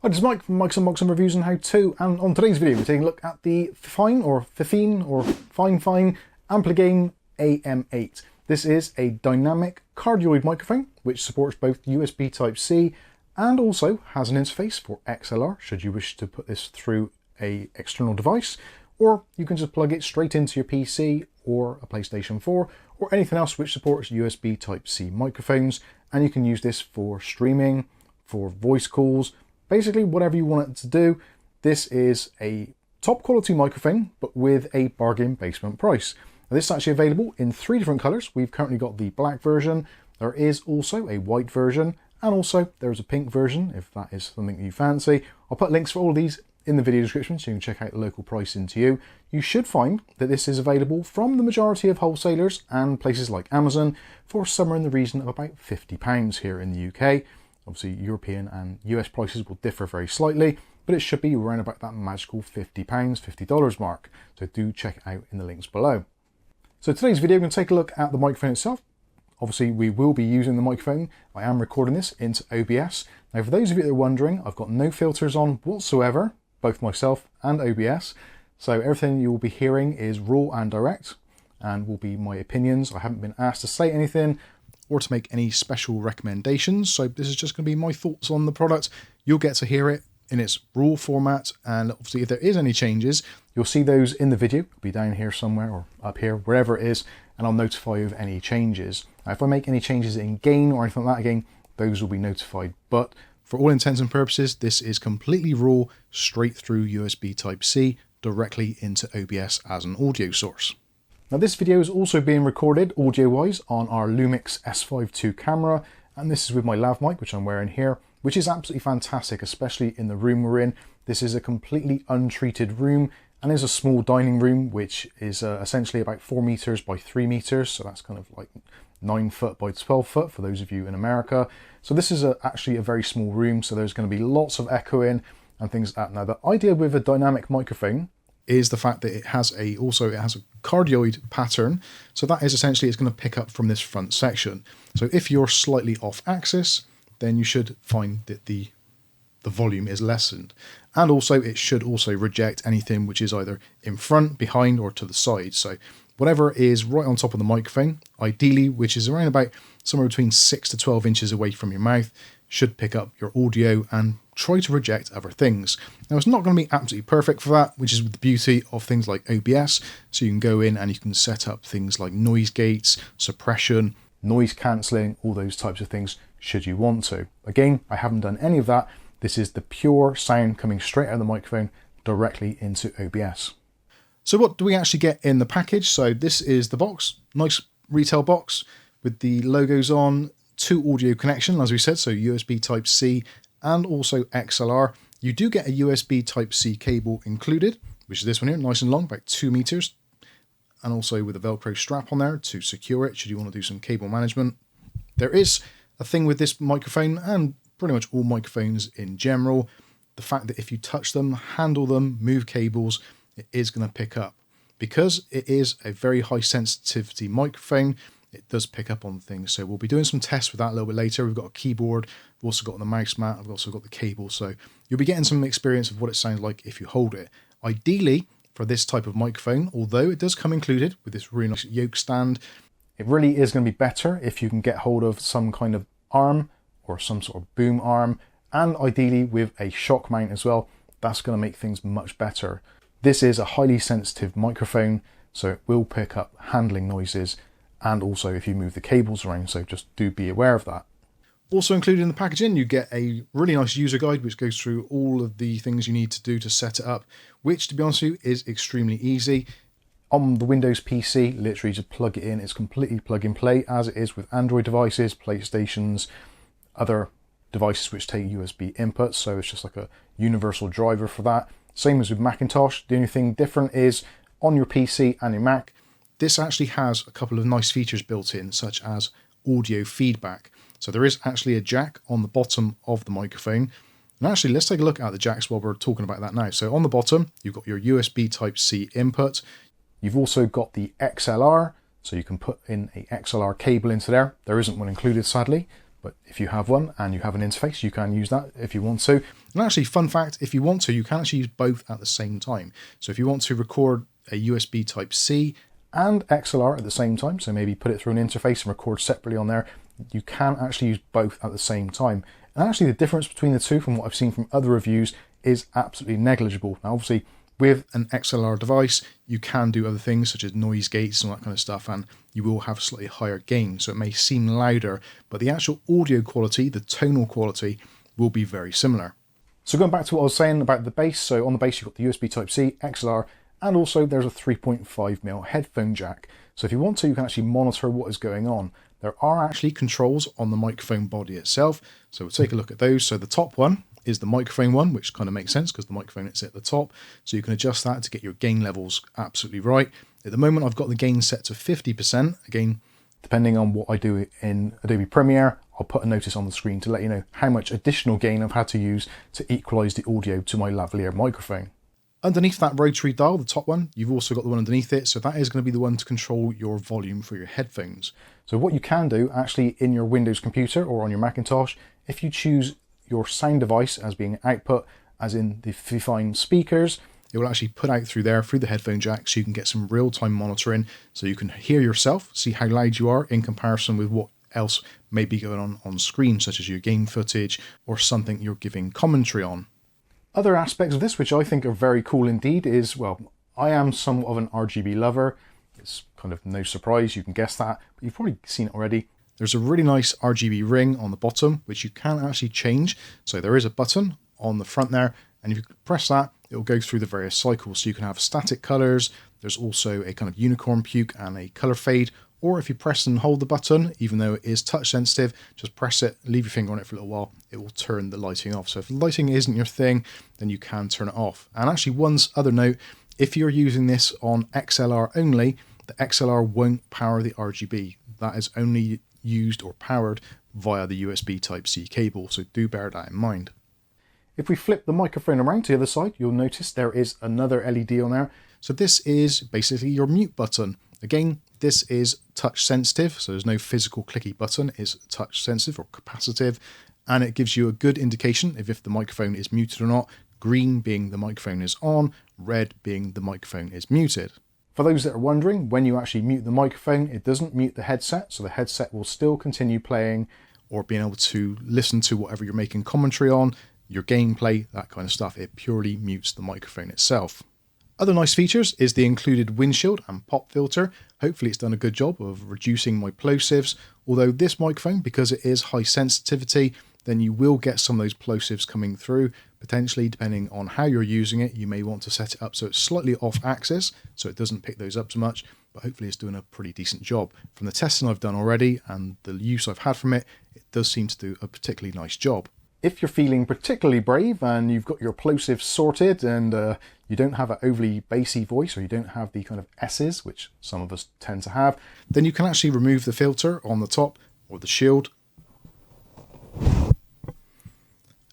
Hi, this is Mike from Mike's Unboxing Reviews and How To, and on today's video we're taking a look at the Fifine Ampligame AM8. This is a dynamic cardioid microphone which supports both USB Type-C and also has an interface for XLR should you wish to put this through an external device, or you can just plug it straight into your PC or a PlayStation 4 or anything else which supports USB Type-C microphones, and you can use this for streaming, for voice calls, basically whatever you want it to do. This is a top quality microphone but with a bargain basement price. Now, this is actually available in 3 different colours. We've currently got the black version, there is also a white version, and also there's a pink version if that is something you fancy. I'll put links for all of these in the video description so you can check out the local pricing to you. You should find that this is available from the majority of wholesalers and places like Amazon for somewhere in the region of about £50 here in the UK. Obviously European and US prices will differ very slightly, but it should be around about that magical £50, $50 mark. So do check it out in the links below. So today's video, we're going to take a look at the microphone itself. Obviously we will be using the microphone. I am recording this into OBS. Now for those of you that are wondering, I've got no filters on whatsoever, both myself and OBS. So everything you will be hearing is raw and direct and will be my opinions. I haven't been asked to say anything or to make any special recommendations. So this is just going to be my thoughts on the product. You'll get to hear it in its raw format, and obviously if there is any changes, you'll see those in the video. It'll be down here somewhere or up here, wherever it is, and I'll notify you of any changes. Now, if I make any changes in gain or anything like that, again, those will be notified. But for all intents and purposes, this is completely raw, straight through USB Type-C, directly into OBS as an audio source. Now this video is also being recorded audio-wise on our Lumix S5 II camera, and this is with my lav mic, which I'm wearing here, which is absolutely fantastic, especially in the room we're in. This is a completely untreated room and is a small dining room, which is essentially about 4 meters by 3 meters. So that's kind of like 9 foot by 12 foot for those of you in America. So this is actually a very small room. So there's going to be lots of echoing and things like that. Now the idea with a dynamic microphone is the fact that it has a cardioid pattern. So that is essentially, it's going to pick up from this front section. So if you're slightly off axis, then you should find that the volume is lessened. And also it should also reject anything which is either in front, behind, or to the side. So whatever is right on top of the microphone, ideally, which is around about somewhere between 6 to 12 inches away from your mouth, should pick up your audio and try to reject other things. Now it's not going to be absolutely perfect for that, which is the beauty of things like OBS. So you can go in and you can set up things like noise gates, suppression, noise cancelling, all those types of things should you want to. Again, I haven't done any of that. This is the pure sound coming straight out of the microphone directly into OBS. So what do we actually get in the package? So this is the box, nice retail box with the logos on, 2 audio connection, as we said, so USB Type-C and also XLR. You do get a USB Type-C cable included, which is this one here, nice and long, about 2 meters, and also with a Velcro strap on there to secure it should you want to do some cable management. There is a thing with this microphone and pretty much all microphones in general, the fact that if you touch them, handle them, move cables, it is going to pick up. Because it is a very high sensitivity microphone, it does pick up on things. So we'll be doing some tests with that a little bit later. We've got a keyboard, we've also got the mouse mat, I've also got the cable. So you'll be getting some experience of what it sounds like if you hold it. Ideally, for this type of microphone, although it does come included with this really nice yoke stand, it really is going to be better if you can get hold of some kind of arm or some sort of boom arm, and ideally with a shock mount as well. That's going to make things much better. This is a highly sensitive microphone, so it will pick up handling noises, and also if you move the cables around, so just do be aware of that. Also included in the packaging, you get a really nice user guide which goes through all of the things you need to do to set it up, which to be honest with you is extremely easy. On the Windows PC, literally just plug it in. It's completely plug and play as it is with Android devices, PlayStations, other devices which take USB inputs. So it's just like a universal driver for that. Same as with Macintosh. The only thing different is on your PC and your Mac, this actually has a couple of nice features built in, such as audio feedback. So there is actually a jack on the bottom of the microphone. And actually, let's take a look at the jacks while we're talking about that now. So on the bottom, you've got your USB Type-C input. You've also got the XLR, so you can put in a XLR cable into there. There isn't one included, sadly, But if you have one and you have an interface, you can use that if you want to. And actually, fun fact, if you want to, you can actually use both at the same time. So if you want to record a USB Type-C and XLR at the same time, so maybe put it through an interface and record separately on there, you can actually use both at the same time. And actually the difference between the two, from what I've seen from other reviews, is absolutely negligible. Now obviously with an XLR device you can do other things such as noise gates and all that kind of stuff, and you will have slightly higher gain, so it may seem louder, but the actual audio quality, the tonal quality, will be very similar. So going back to what I was saying about the bass, so on the bass you've got the USB Type-C, XLR, and also there's a 3.5mm headphone jack. So if you want to, you can actually monitor what is going on. There are actually controls on the microphone body itself, so we'll take a look at those. So the top one is the microphone one, which kind of makes sense because the microphone is at the top, so you can adjust that to get your gain levels absolutely right. At the moment I've got the gain set to 50%. Again, depending on what I do in Adobe Premiere, I'll put a notice on the screen to let you know how much additional gain I've had to use to equalize the audio to my lavalier microphone. Underneath that rotary dial, the top one, you've also got the one underneath it, so that is going to be the one to control your volume for your headphones. So what you can do actually in your Windows computer or on your Macintosh, if you choose your sound device as being output, as in the Fifine speakers, it will actually put out through there, through the headphone jack, so you can get some real-time monitoring, so you can hear yourself, see how loud you are in comparison with what else may be going on screen, such as your game footage or something you're giving commentary on. Other aspects of this which I think are very cool indeed is, well, I am somewhat of an RGB lover. It's kind of no surprise, you can guess that, but you've probably seen it already. There's a really nice RGB ring on the bottom which you can actually change. So there is a button on the front there, and if you press that, it will go through the various cycles. So you can have static colors, there's also a kind of unicorn puke and a color fade, or if you press and hold the button, even though it is touch sensitive, just press it, leave your finger on it for a little while, it will turn the lighting off. So if lighting isn't your thing, then you can turn it off. And actually one other note, if you're using this on XLR only, the XLR won't power the RGB. That is only used or powered via the USB Type-C cable, so do bear that in mind. If we flip the microphone around to the other side, you'll notice there is another LED on there. So this is basically your mute button. Again, this is touch sensitive, so there's no physical clicky button, it's touch sensitive or capacitive, and it gives you a good indication if the microphone is muted or not, green being the microphone is on, red being the microphone is muted. For those that are wondering, when you actually mute the microphone, it doesn't mute the headset, so the headset will still continue playing or being able to listen to whatever you're making commentary on, your gameplay, that kind of stuff. It purely mutes the microphone itself. Other nice features is the included windshield and pop filter. Hopefully it's done a good job of reducing my plosives, although this microphone, because it is high sensitivity, then you will get some of those plosives coming through. Potentially, depending on how you're using it, you may want to set it up so it's slightly off axis, so it doesn't pick those up so much, but hopefully it's doing a pretty decent job. From the testing I've done already and the use I've had from it, it does seem to do a particularly nice job. If you're feeling particularly brave and you've got your plosives sorted and you don't have an overly bassy voice, or you don't have the kind of S's, which some of us tend to have, then you can actually remove the filter on the top or the shield,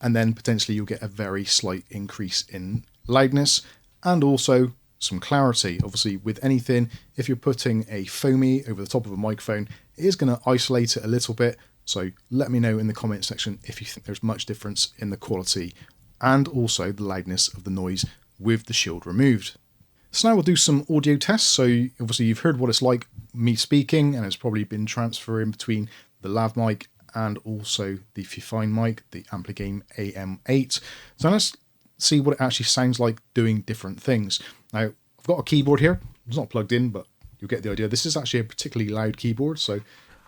and then potentially you'll get a very slight increase in loudness and also some clarity. Obviously with anything, if you're putting a foamy over the top of a microphone, it is going to isolate it a little bit. So let me know in the comment section if you think there's much difference in the quality and also the loudness of the noise with the shield removed. So now we'll do some audio tests. So obviously you've heard what it's like me speaking, and it's probably been transferring between the lav mic and also the Fifine mic, the Ampligame AM8. So let's see what it actually sounds like doing different things. Now I've got a keyboard here, it's not plugged in, but you'll get the idea. This is actually a particularly loud keyboard, so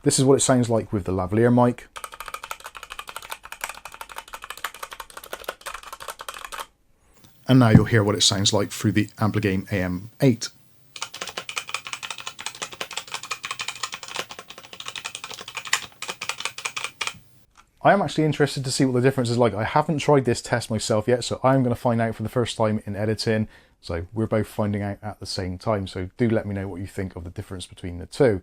this is what it sounds like with the lavalier mic. And now you'll hear what it sounds like through the Ampligame AM8. I am actually interested to see what the difference is like. I haven't tried this test myself yet, so I'm going to find out for the first time in editing. So we're both finding out at the same time. So do let me know what you think of the difference between the two.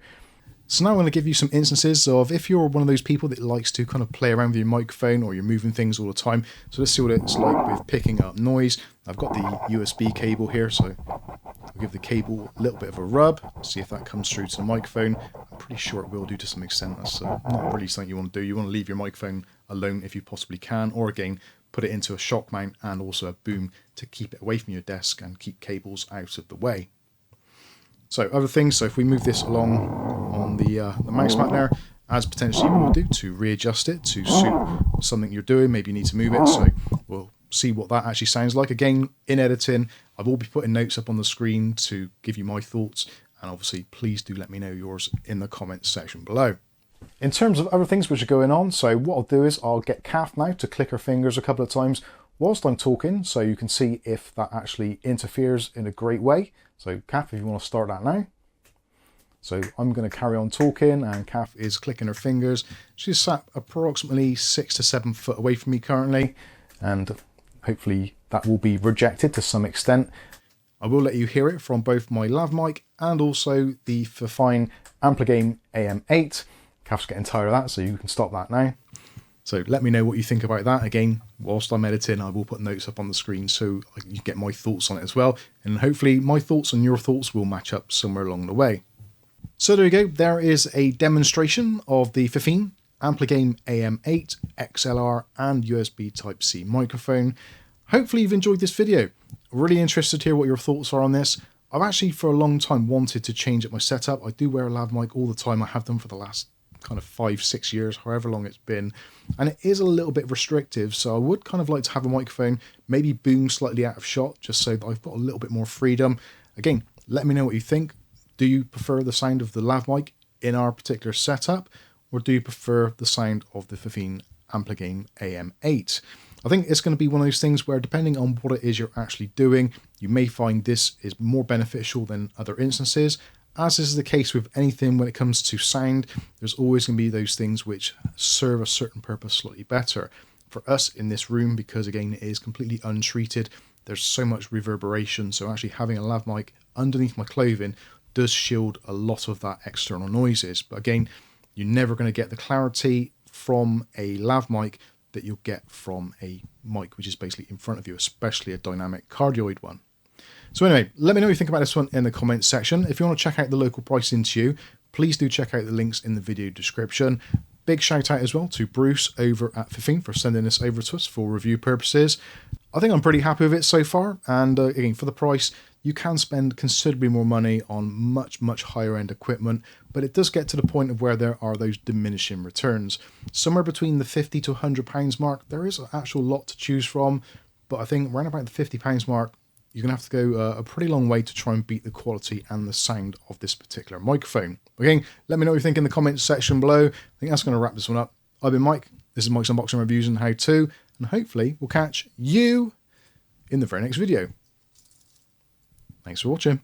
So now I'm going to give you some instances of if you're one of those people that likes to kind of play around with your microphone or you're moving things all the time. So let's see what it's like with picking up noise. I've got the USB cable here, so I'll give the cable a little bit of a rub, see if that comes through to the microphone. I'm pretty sure it will do to some extent. That's not really something you want to do. You want to leave your microphone alone if you possibly can, or again, put it into a shock mount and also a boom to keep it away from your desk and keep cables out of the way. So other things, so if we move this along on the mouse mat there, as potentially we will do to readjust it to suit something you're doing, maybe you need to move it, so we'll see what that actually sounds like. Again, in editing, I will be putting notes up on the screen to give you my thoughts, and obviously please do let me know yours in the comments section below. In terms of other things which are going on, so what I'll do is I'll get Kath now to click her fingers a couple of times whilst I'm talking, so you can see if that actually interferes in a great way. So Kath, if you want to start that now. So I'm going to carry on talking, and Kath is clicking her fingers. She's sat approximately 6 to 7 foot away from me currently, and hopefully that will be rejected to some extent. I will let you hear it from both my lav mic and also the Fifine Ampligame AM8. Kath's getting tired of that, so you can stop that now. So let me know what you think about that. Again, whilst I'm editing, I will put notes up on the screen so you get my thoughts on it as well. And hopefully my thoughts and your thoughts will match up somewhere along the way. So there you go. There is a demonstration of the Fifine Ampligame AM8 XLR and USB Type-C microphone. Hopefully you've enjoyed this video. Really interested to hear what your thoughts are on this. I've actually for a long time wanted to change up my setup. I do wear a lav mic all the time. I have done for the last kind of 5-6 years, however long it's been, and it is a little bit restrictive, so I would kind of like to have a microphone maybe boom slightly out of shot just so that I've got a little bit more freedom. Again, let me know what you think. Do you prefer the sound of the lav mic in our particular setup, or do you prefer the sound of the Fifine Ampligame AM8? I think it's going to be one of those things where depending on what it is you're actually doing, you may find this is more beneficial than other instances. As is the case with anything when it comes to sound, there's always going to be those things which serve a certain purpose slightly better. For us in this room, because again it is completely untreated, there's so much reverberation, so actually having a lav mic underneath my clothing does shield a lot of that external noises. But again, you're never going to get the clarity from a lav mic that you'll get from a mic which is basically in front of you, especially a dynamic cardioid one. So anyway, let me know what you think about this one in the comments section. If you want to check out the local pricing to you, please do check out the links in the video description. Big shout out as well to Bruce over at Fifine for sending this over to us for review purposes. I think I'm pretty happy with it so far, and again, for the price, you can spend considerably more money on much higher end equipment, but it does get to the point of where there are those diminishing returns. Somewhere between the £50 to £100 mark, there is an actual lot to choose from, but I think around about the £50 mark, you're going to have to go a pretty long way to try and beat the quality and the sound of this particular microphone. Again, let me know what you think in the comments section below. I think that's going to wrap this one up. I've been Mike. This is Mike's Unboxing Reviews and How To, and hopefully we'll catch you in the very next video. Thanks for watching.